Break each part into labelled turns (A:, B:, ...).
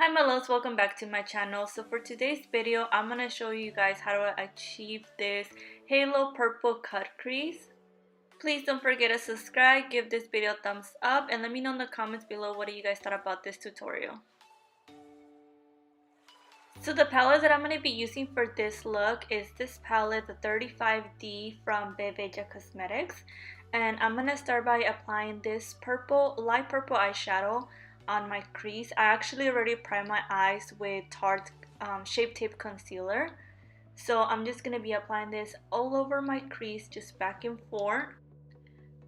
A: Hi my loves, welcome back to my channel. So for today's video, I'm going to show you guys how to achieve this halo purple cut crease. Please don't forget to subscribe, give this video a thumbs up, and let me know in the comments below what you guys thought about this tutorial. So the palette that I'm going to be using for this look is this palette, the 35D from Bebella Cosmetics. And I'm going to start by applying this light purple eyeshadow on my crease. I actually already primed my eyes with Tarte Shape Tape Concealer. So I'm just going to be applying this all over my crease, just back and forth.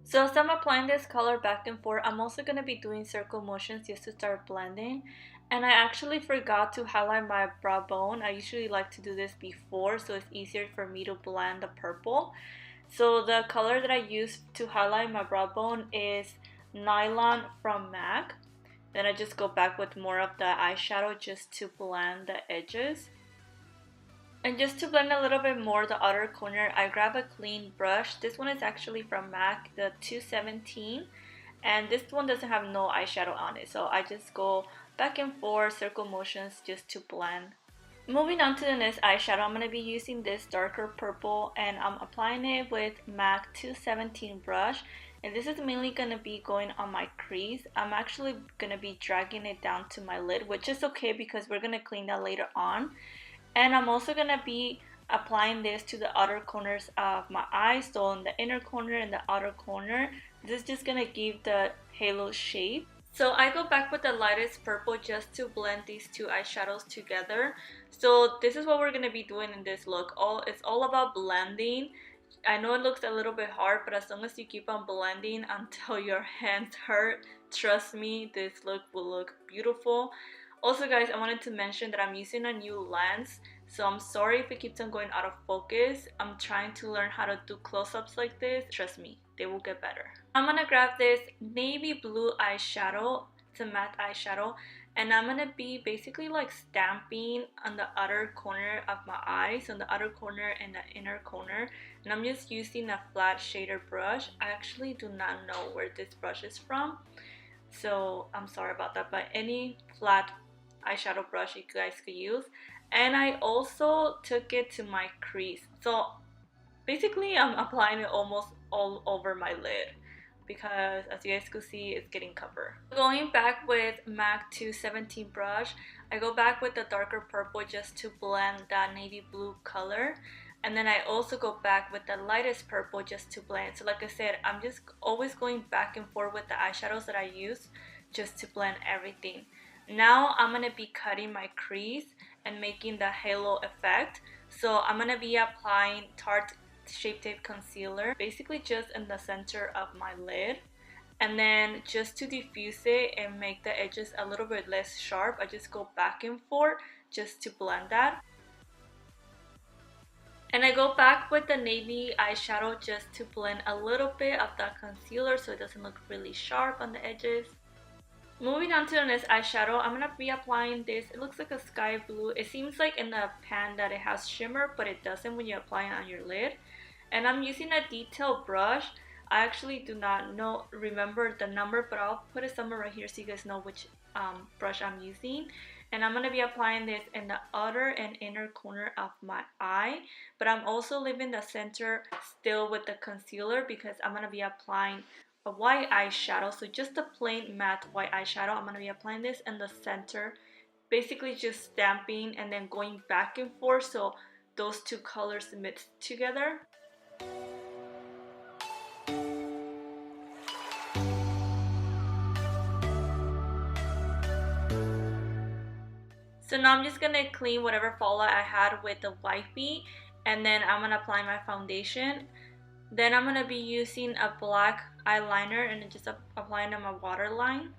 A: So as I'm applying this color back and forth, I'm also going to be doing circle motions just to start blending. And I actually forgot to highlight my brow bone. I usually like to do this before, so it's easier for me to blend the purple. So the color that I use to highlight my brow bone is Nylon from MAC. Then I just go back with more of the eyeshadow just to blend the edges. And just to blend a little bit more the outer corner, I grab a clean brush. This one is actually from MAC, the 217. And this one doesn't have no eyeshadow on it. So I just go back and forth, circle motions just to blend. Moving on to the next eyeshadow, I'm going to be using this darker purple. And I'm applying it with MAC 217 brush. And this is mainly going to be going on my crease. I'm actually going to be dragging it down to my lid, which is okay because we're going to clean that later on. And I'm also going to be applying this to the outer corners of my eyes. So in the inner corner and the outer corner, this is just going to give the halo shape. So I go back with the lightest purple just to blend these two eyeshadows together. So this is what we're going to be doing in this look. It's all about blending. I know it looks a little bit hard, but as long as you keep on blending until your hands hurt, trust me, this look will look beautiful. Also guys, I wanted to mention that I'm using a new lens, so I'm sorry if it keeps on going out of focus. I'm trying to learn how to do close-ups like this. Trust me, they will get better. I'm gonna grab this navy blue eyeshadow. It's a matte eyeshadow, and I'm gonna be basically like stamping on the outer corner of my eyes, on the outer corner and the inner corner. And I'm just using a flat shader brush. I actually do not know where this brush is from, so I'm sorry about that, but any flat eyeshadow brush you guys could use. And I also took it to my crease. So basically I'm applying it almost all over my lid because as you guys could see, it's getting covered. Going back with MAC 217 brush, I go back with the darker purple just to blend that navy blue color. And then I also go back with the lightest purple just to blend. So like I said, I'm just always going back and forth with the eyeshadows that I use just to blend everything. Now I'm going to be cutting my crease and making the halo effect. So I'm going to be applying Tarte Shape Tape Concealer, basically just in the center of my lid. And then just to diffuse it and make the edges a little bit less sharp, I just go back and forth just to blend that. And I go back with the navy eyeshadow just to blend a little bit of that concealer so it doesn't look really sharp on the edges. Moving on to the next eyeshadow, I'm going to be applying this. It looks like a sky blue. It seems like in the pan that it has shimmer, but it doesn't when you apply it on your lid. And I'm using a detail brush. I actually do not remember the number, but I'll put it somewhere right here so you guys know which brush I'm using. And I'm going to be applying this in the outer and inner corner of my eye. But I'm also leaving the center still with the concealer because I'm going to be applying a white eyeshadow. So just a plain matte white eyeshadow. I'm going to be applying this in the center. Basically just stamping and then going back and forth so those two colors mix together. So now I'm just going to clean whatever fallout I had with the wipey, and then I'm going to apply my foundation. Then I'm going to be using a black eyeliner and just applying on my waterline.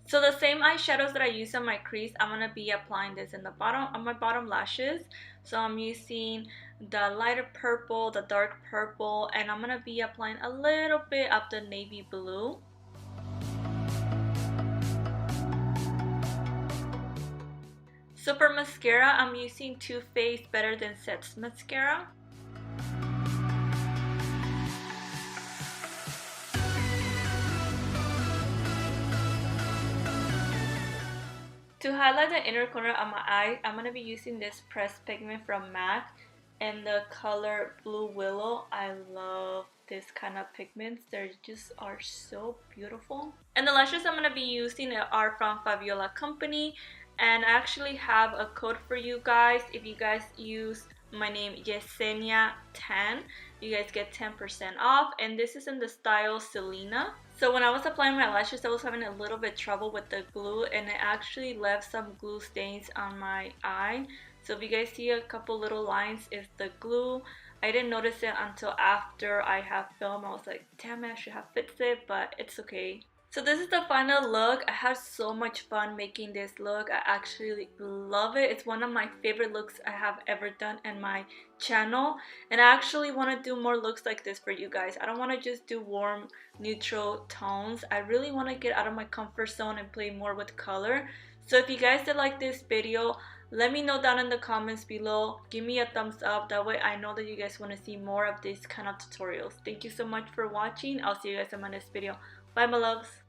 A: So the same eyeshadows that I use on my crease, I'm going to be applying this in the bottom on my bottom lashes. So I'm using the lighter purple, the dark purple, and I'm going to be applying a little bit of the navy blue. So for mascara, I'm using Too Faced Better Than Sex mascara. To highlight the inner corner of my eye, I'm going to be using this pressed pigment from MAC in the color Blue Willow. I love this kind of pigments. They just are so beautiful. And the lashes I'm going to be using are from Fabiola Company. And I actually have a code for you guys. If you guys use my name Yesenia10, you guys get 10% off. And this is in the style Selena. So when I was applying my lashes, I was having a little bit trouble with the glue, and it actually left some glue stains on my eye. So if you guys see a couple little lines, it's the glue. I didn't notice it until after I have filmed. I was like, damn it, I should have fixed it, but it's okay. So this is the final look. I had so much fun making this look. I actually love it. It's one of my favorite looks I have ever done in my channel. And I actually want to do more looks like this for you guys. I don't want to just do warm, neutral tones. I really want to get out of my comfort zone and play more with color. So if you guys did like this video, let me know down in the comments below. Give me a thumbs up. That way I know that you guys want to see more of these kind of tutorials. Thank you so much for watching. I'll see you guys in my next video. Bye, my loves.